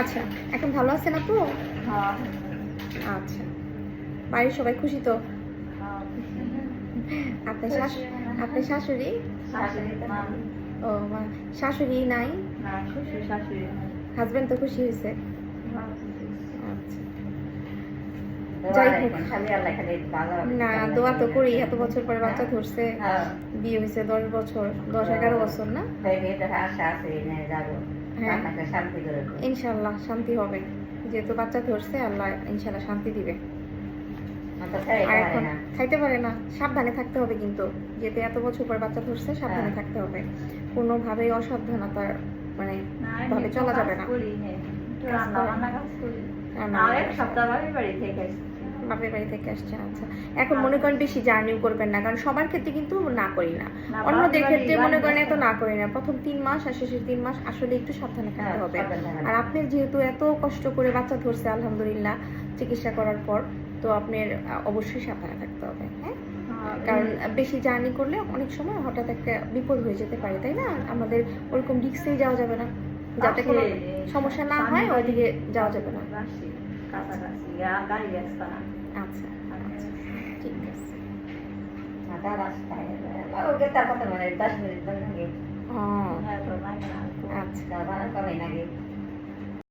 আচ্ছা, এখন ভালো আছেন আপু? হ্যাঁ, আচ্ছা, বাড়ির সবাই খুশি তো? হ্যাঁ। আপনার আপনার শাশুড়ি? শাশুড়ি তো নাই। ও শাশুড়ি নাই? না, শ্বশুর শাশুড়ি নাই। হাজবেন্ড তো খুশি হয়েছে? হ্যাঁ, খুশি। আচ্ছা, দোয়া যাই হোক। রাখবেন, খালি আল্লাহ খালি ভালো না, দোয়া তো করি, এত বছর পরে বাচ্চা হ্যাঁ। ধরছে, হ্যাঁ। বিয়ে হয়েছে 10 বছর, 10-11 বছর না? তাই এটা আশা আছে এনে যাবো। হ্যাঁ। আপনাকে শান্তি করে দেবো। ইনশাল্লাহ শান্তি হবে, যেহেতু বাচ্চা ধরছে আল্লাহ ইনশাল্লাহ শান্তি দিবে। মাথা খাই আর পারে এখন না। খাইতে পারে না, সাবধানে থাকতে হবে কিন্তু, যেহেতু এত বছর পর বাচ্চা ধরছে সাবধানে হ্যাঁ। থাকতে হবে, কোনোভাবেই অসাবধানতার মানে না, ভাবে এমনি চলা তো যাবে কাজ না। করি, হ্যাঁ। একটু রান্না-বান্না কাজ করি। রান্না তাও বান্না এক কাজ সপ্তাহ বাপের বাড়ি থেকে এসেছি। বাপের বাড়ি থেকে আসছে। আচ্ছা, এখন মনে করেন বেশি জার্নিও করবেন না, কারণ সবার ক্ষেত্রে কিন্তু না করি না, না, অন্যদের বাপের ক্ষেত্রে বাড়ি মনে করেন বাড়ি এত না করি না, প্রথম 3 মাস আর শেষের 3 মাস আসলে একটু সাবধানে থাকতে হ্যাঁ, হবে। সাবধানে থাকতে আর হবে। আপনি যেহেতু এত কষ্ট করে বাচ্চা ধরছে আলহামদুলিল্লাহ চিকিৎসা করার পর, তো আপনার অবশ্যই সাবধানে থাকতে হবে। হ্যাঁ, হ্যাঁ, কারণ বেশি জার্নি করলে অনেক সময় হঠাৎ একটা বিপদ হয়ে যেতে পারে, তাই না? আমাদের ওরকম রিক্সেই যাওয়া যাবে না, যাতে কোনো সমস্যা না হয় ওইদিকে যাওয়া যাবে না। পাশে, কাছাকাছি, আর গাড়ি আসবে না। আচ্ছা আচ্ছা, ঠিক আছে। আধা রাস্তায়, ওকে তার কথা মানে 10 মিনিট লাগে। ও হ্যাঁ, তো লাগে না। আচ্ছা, যাবার কবে লাগে?